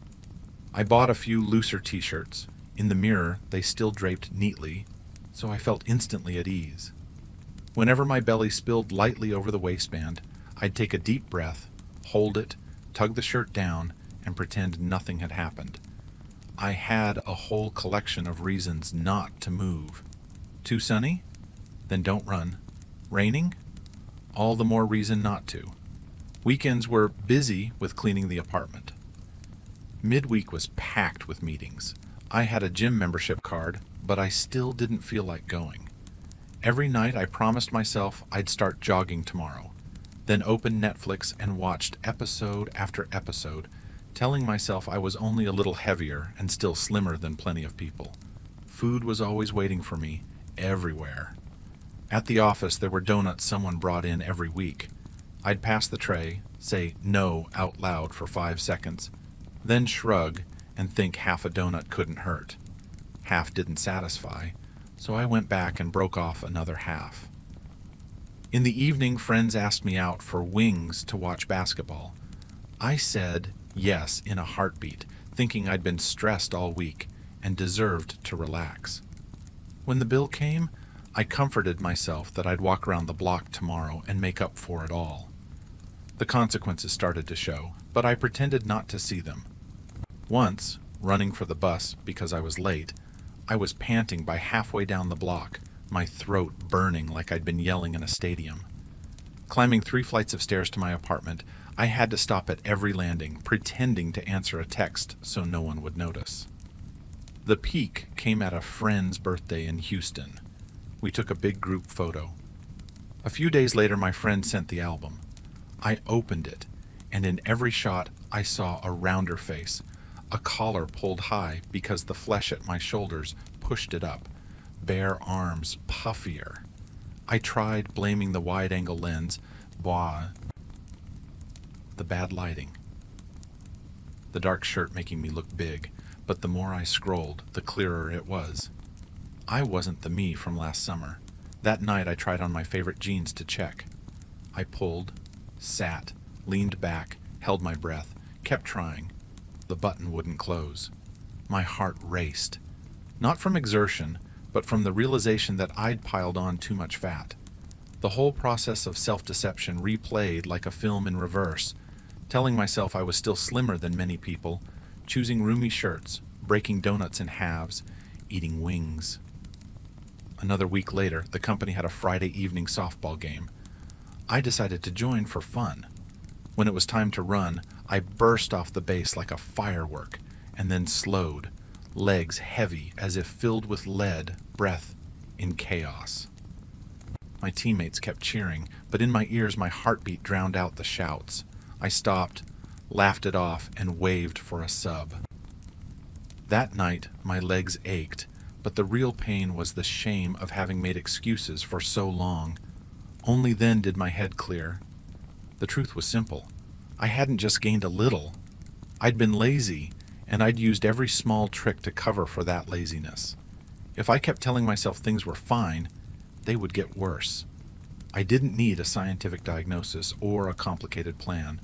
I bought a few looser t-shirts. In the mirror they still draped neatly, so I felt instantly at ease. Whenever my belly spilled lightly over the waistband, I'd take a deep breath, hold it, tug the shirt down, and pretend nothing had happened. I had a whole collection of reasons not to move. Too sunny? Then don't run. Raining? All the more reason not to. Weekends were busy with cleaning the apartment. Midweek was packed with meetings. I had a gym membership card, but I still didn't feel like going. Every night I promised myself I'd start jogging tomorrow, then opened Netflix and watched episode after episode, telling myself I was only a little heavier and still slimmer than plenty of people. Food was always waiting for me, everywhere. At the office there were donuts someone brought in every week. I'd pass the tray, say no out loud for 5 seconds, then shrug and think half a donut couldn't hurt. Half didn't satisfy, so I went back and broke off another half. In the evening, friends asked me out for wings to watch basketball. I said yes in a heartbeat, thinking I'd been stressed all week and deserved to relax. When the bill came, I comforted myself that I'd walk around the block tomorrow and make up for it all. The consequences started to show, but I pretended not to see them. Once, running for the bus because I was late, I was panting by halfway down the block, my throat burning like I'd been yelling in a stadium. Climbing 3 flights of stairs to my apartment, I had to stop at every landing, pretending to answer a text so no one would notice. The peak came at a friend's birthday in Houston. We took a big group photo. A few days later, my friend sent the album. I opened it, and in every shot, I saw a rounder face, a collar pulled high because the flesh at my shoulders pushed it up, bare arms puffier. I tried blaming the wide-angle lens, the bad lighting, the dark shirt making me look big, but the more I scrolled, the clearer it was. I wasn't the me from last summer. That night I tried on my favorite jeans to check. I pulled, sat, leaned back, held my breath, kept trying. The button wouldn't close. My heart raced. Not from exertion, but from the realization that I'd piled on too much fat. The whole process of self-deception replayed like a film in reverse, telling myself I was still slimmer than many people, choosing roomy shirts, breaking donuts in halves, eating wings. Another week later, the company had a Friday evening softball game. I decided to join for fun. When it was time to run, I burst off the base like a firework, and then slowed, legs heavy as if filled with lead, breath in chaos. My teammates kept cheering, but in my ears my heartbeat drowned out the shouts. I stopped, laughed it off, and waved for a sub. That night my legs ached, but the real pain was the shame of having made excuses for so long. Only then did my head clear. The truth was simple. I hadn't just gained a little. I'd been lazy, and I'd used every small trick to cover for that laziness. If I kept telling myself things were fine, they would get worse. I didn't need a scientific diagnosis or a complicated plan.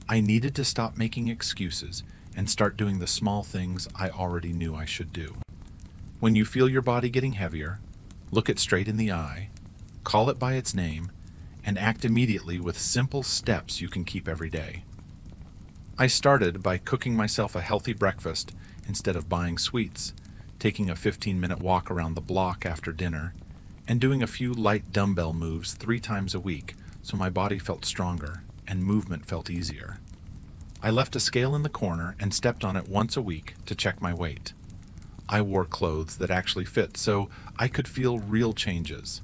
I needed to stop making excuses and start doing the small things I already knew I should do. When you feel your body getting heavier, look it straight in the eye, call it by its name, and act immediately with simple steps you can keep every day. I started by cooking myself a healthy breakfast instead of buying sweets, taking a 15-minute walk around the block after dinner, and doing a few light dumbbell moves 3 times a week so my body felt stronger and movement felt easier. I left a scale in the corner and stepped on it once a week to check my weight. I wore clothes that actually fit so I could feel real changes.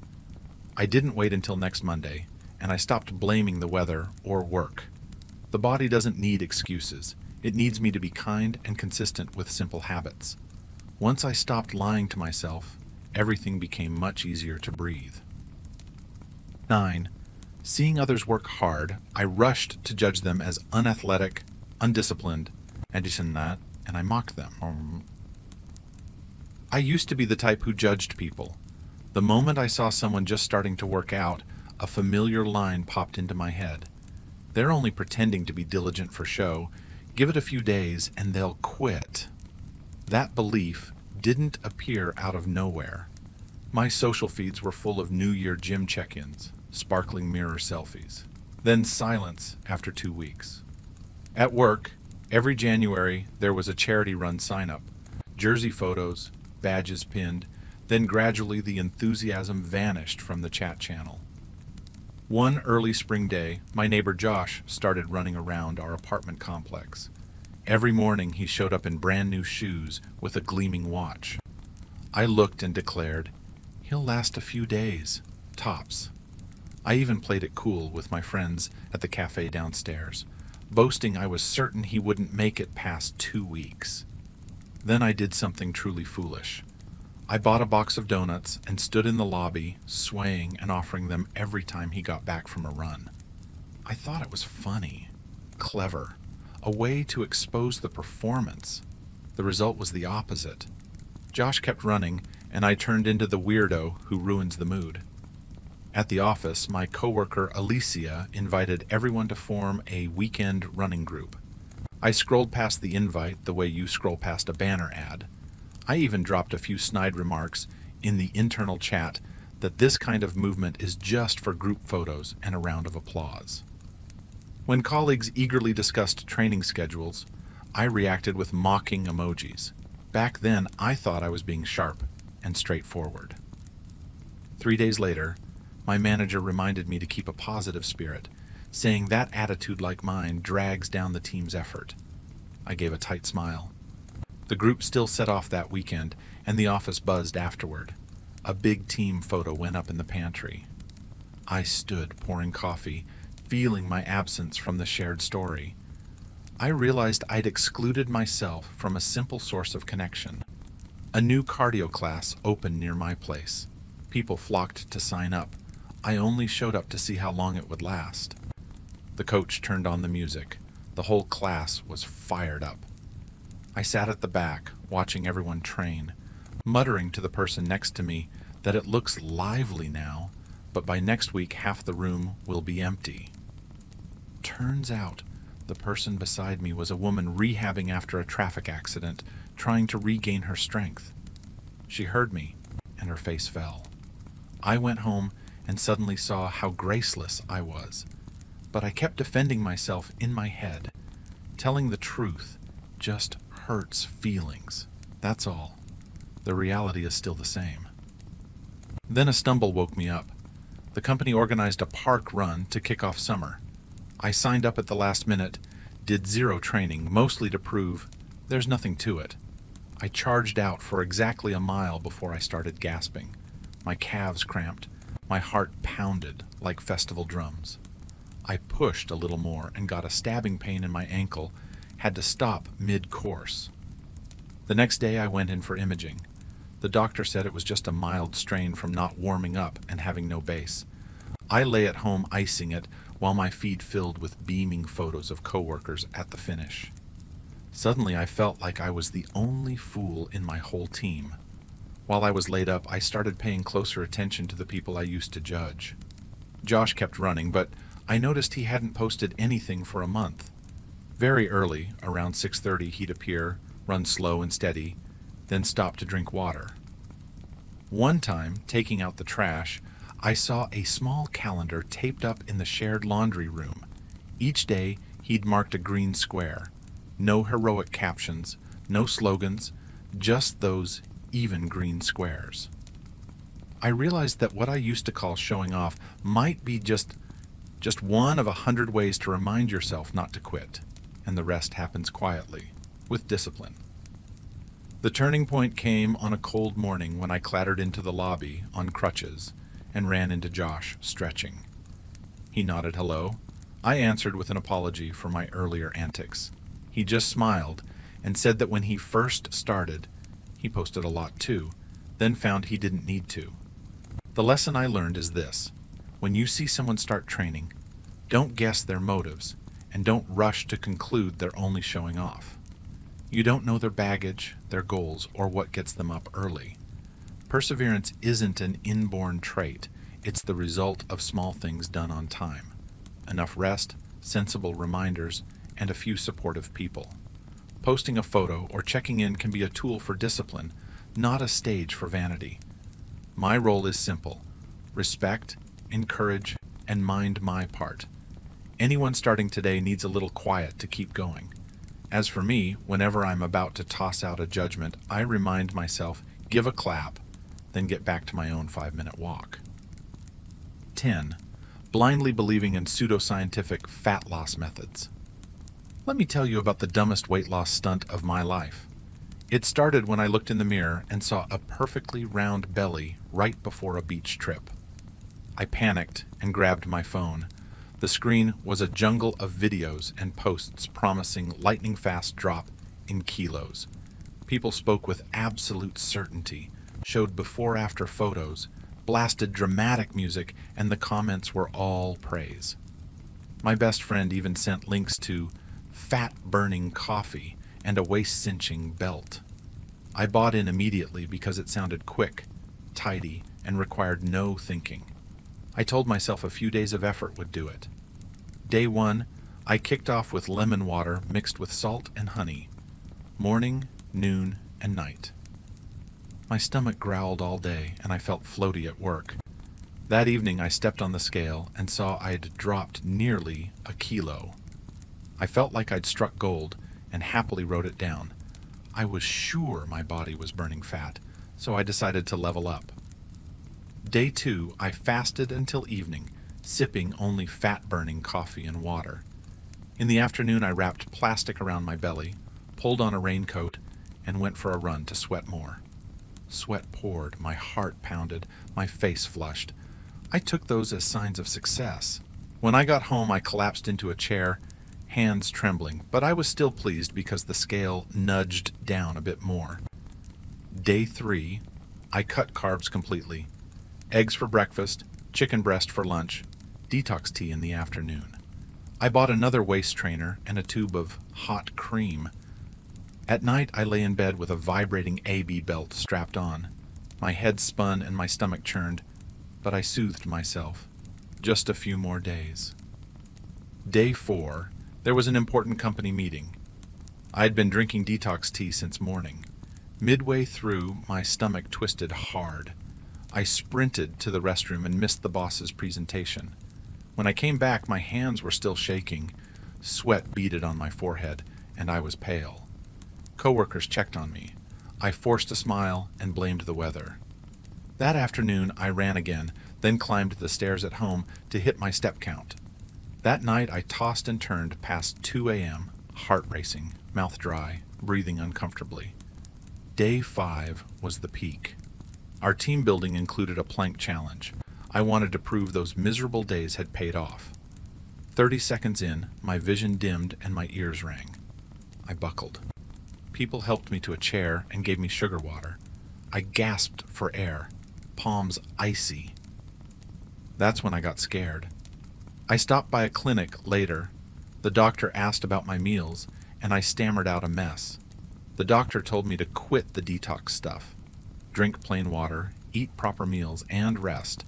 I didn't wait until next Monday, and I stopped blaming the weather or work. The body doesn't need excuses. It needs me to be kind and consistent with simple habits. Once I stopped lying to myself, everything became much easier to breathe. 9. Seeing others work hard, I rushed to judge them as unathletic, undisciplined, and this and that, and I mocked them. I used to be the type who judged people. The moment I saw someone just starting to work out, a familiar line popped into my head. They're only pretending to be diligent for show. Give it a few days and they'll quit. That belief didn't appear out of nowhere. My social feeds were full of New Year gym check-ins, sparkling mirror selfies, then silence after 2 weeks. At work, every January there was a charity-run sign-up, jersey photos, badges pinned, then gradually the enthusiasm vanished from the chat channel. One early spring day, my neighbor Josh started running around our apartment complex. Every morning he showed up in brand new shoes with a gleaming watch. I looked and declared, "He'll last a few days, tops." I even played it cool with my friends at the cafe downstairs, boasting I was certain he wouldn't make it past 2 weeks. Then I did something truly foolish. I bought a box of donuts and stood in the lobby, swaying and offering them every time he got back from a run. I thought it was funny, clever, a way to expose the performance. The result was the opposite. Josh kept running, and I turned into the weirdo who ruins the mood. At the office, my coworker Alicia invited everyone to form a weekend running group. I scrolled past the invite the way you scroll past a banner ad. I even dropped a few snide remarks in the internal chat that this kind of movement is just for group photos and a round of applause. When colleagues eagerly discussed training schedules, I reacted with mocking emojis. Back then, I thought I was being sharp and straightforward. 3 days later, my manager reminded me to keep a positive spirit, saying that attitude like mine drags down the team's effort. I gave a tight smile. The group still set off that weekend, and the office buzzed afterward. A big team photo went up in the pantry. I stood pouring coffee, feeling my absence from the shared story. I realized I'd excluded myself from a simple source of connection. A new cardio class opened near my place. People flocked to sign up. I only showed up to see how long it would last. The coach turned on the music. The whole class was fired up. I sat at the back, watching everyone train, muttering to the person next to me that it looks lively now, but by next week half the room will be empty. Turns out, the person beside me was a woman rehabbing after a traffic accident, trying to regain her strength. She heard me, and her face fell. I went home and suddenly saw how graceless I was. But I kept defending myself in my head. Telling the truth just hurts feelings. That's all. The reality is still the same. Then a stumble woke me up. The company organized a park run to kick off summer. I signed up at the last minute, did 0 training, mostly to prove there's nothing to it. I charged out for exactly a mile before I started gasping. My calves cramped. My heart pounded like festival drums. I pushed a little more and got a stabbing pain in my ankle, had to stop mid-course. The next day I went in for imaging. The doctor said it was just a mild strain from not warming up and having no base. I lay at home icing it while my feed filled with beaming photos of coworkers at the finish. Suddenly I felt like I was the only fool in my whole team. While I was laid up, I started paying closer attention to the people I used to judge. Josh kept running, but I noticed he hadn't posted anything for a month. Very early, around 6:30, he'd appear, run slow and steady, then stop to drink water. One time, taking out the trash, I saw a small calendar taped up in the shared laundry room. Each day, he'd marked a green square. No heroic captions, no slogans, just those even green squares. I realized that what I used to call showing off might be just one of 100 ways to remind yourself not to quit, and the rest happens quietly, with discipline. The turning point came on a cold morning when I clattered into the lobby on crutches and ran into Josh, stretching. He nodded hello. I answered with an apology for my earlier antics. He just smiled and said that when he first started, he posted a lot too, then found he didn't need to. The lesson I learned is this: when you see someone start training, don't guess their motives and don't rush to conclude they're only showing off. You don't know their baggage, their goals, or what gets them up early. Perseverance isn't an inborn trait, it's the result of small things done on time. Enough rest, sensible reminders, and a few supportive people. Posting a photo or checking in can be a tool for discipline, not a stage for vanity. My role is simple: respect, encourage, and mind my part. Anyone starting today needs a little quiet to keep going. As for me, whenever I'm about to toss out a judgment, I remind myself, give a clap, then get back to my own 5-minute walk. 10. Blindly believing in pseudoscientific fat loss methods. Let me tell you about the dumbest weight loss stunt of my life. It started when I looked in the mirror and saw a perfectly round belly right before a beach trip. I panicked and grabbed my phone. The screen was a jungle of videos and posts promising lightning-fast drop in kilos. People spoke with absolute certainty, showed before-after photos, blasted dramatic music, and the comments were all praise. My best friend even sent links to fat-burning coffee and a waist-cinching belt. I bought in immediately because it sounded quick, tidy, and required no thinking. I told myself a few days of effort would do it. Day 1, I kicked off with lemon water mixed with salt and honey. Morning, noon, and night. My stomach growled all day, and I felt floaty at work. That evening I stepped on the scale and saw I'd dropped nearly a kilo. I felt like I'd struck gold and happily wrote it down. I was sure my body was burning fat, so I decided to level up. Day 2, I fasted until evening, sipping only fat-burning coffee and water. In the afternoon, I wrapped plastic around my belly, pulled on a raincoat, and went for a run to sweat more. Sweat poured, my heart pounded, my face flushed. I took those as signs of success. When I got home, I collapsed into a chair, hands trembling, but I was still pleased because the scale nudged down a bit more. Day 3, I cut carbs completely. Eggs for breakfast, chicken breast for lunch, detox tea in the afternoon. I bought another waist trainer and a tube of hot cream. At night, I lay in bed with a vibrating AB belt strapped on. My head spun and my stomach churned, but I soothed myself. Just a few more days. Day 4, there was an important company meeting. I had been drinking detox tea since morning. Midway through, my stomach twisted hard. I sprinted to the restroom and missed the boss's presentation. When I came back, my hands were still shaking. Sweat beaded on my forehead, and I was pale. Coworkers checked on me. I forced a smile and blamed the weather. That afternoon, I ran again, then climbed the stairs at home to hit my step count. That night, I tossed and turned past 2 a.m., heart racing, mouth dry, breathing uncomfortably. Day 5 was the peak. Our team building included a plank challenge. I wanted to prove those miserable days had paid off. 30 seconds in, my vision dimmed and my ears rang. I buckled. People helped me to a chair and gave me sugar water. I gasped for air, palms icy. That's when I got scared. I stopped by a clinic later. The doctor asked about my meals, and I stammered out a mess. The doctor told me to quit the detox stuff. Drink plain water, eat proper meals, and rest.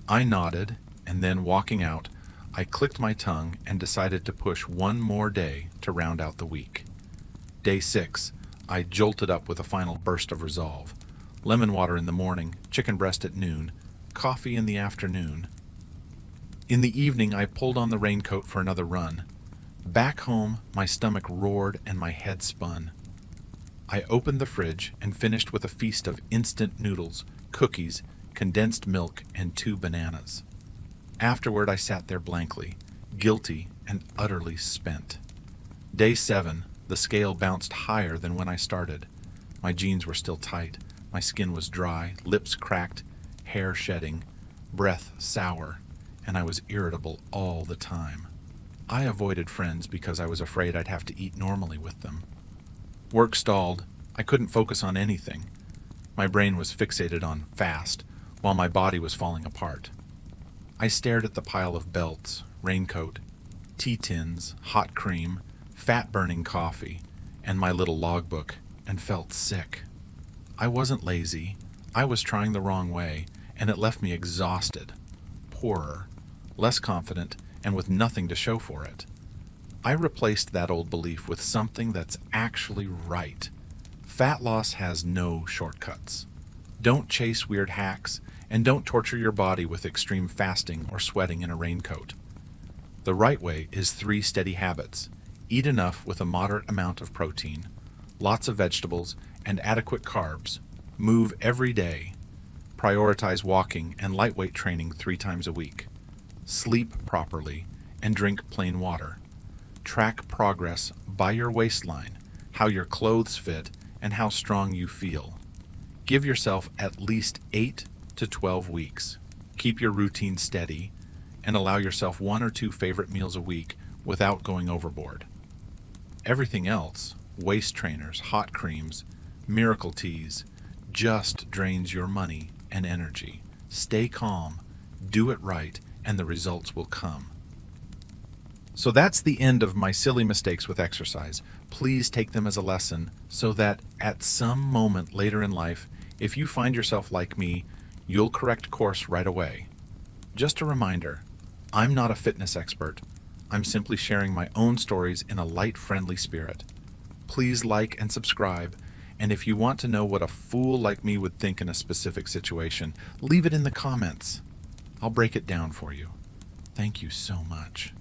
I nodded, and then walking out, I clicked my tongue and decided to push one more day to round out the week. Day 6, I jolted up with a final burst of resolve. Lemon water in the morning, chicken breast at noon, coffee in the afternoon. In the evening, I pulled on the raincoat for another run. Back home, my stomach roared and my head spun. I opened the fridge and finished with a feast of instant noodles, cookies, condensed milk, and 2 bananas. Afterward, I sat there blankly, guilty and utterly spent. Day 7, the scale bounced higher than when I started. My jeans were still tight, my skin was dry, lips cracked, hair shedding, breath sour, and I was irritable all the time. I avoided friends because I was afraid I'd have to eat normally with them. Work stalled. I couldn't focus on anything. My brain was fixated on fast, while my body was falling apart. I stared at the pile of belts, raincoat, tea tins, hot cream, fat-burning coffee, and my little logbook, and felt sick. I wasn't lazy. I was trying the wrong way, and it left me exhausted, poorer, less confident, and with nothing to show for it. I replaced that old belief with something that's actually right. Fat loss has no shortcuts. Don't chase weird hacks, and don't torture your body with extreme fasting or sweating in a raincoat. The right way is 3 steady habits. Eat enough with a moderate amount of protein, lots of vegetables, and adequate carbs. Move every day. Prioritize walking and lightweight training 3 times a week. Sleep properly, and drink plain water. Track progress by your waistline, how your clothes fit, and how strong you feel. Give yourself at least 8 to 12 weeks. Keep your routine steady, and allow yourself 1 or 2 favorite meals a week without going overboard. Everything else, waist trainers, hot creams, miracle teas, just drains your money and energy. Stay calm, do it right, and the results will come. So that's the end of my silly mistakes with exercise. Please take them as a lesson so that at some moment later in life, if you find yourself like me, you'll correct course right away. Just a reminder, I'm not a fitness expert. I'm simply sharing my own stories in a light, friendly spirit. Please like and subscribe, and if you want to know what a fool like me would think in a specific situation, leave it in the comments. I'll break it down for you. Thank you so much.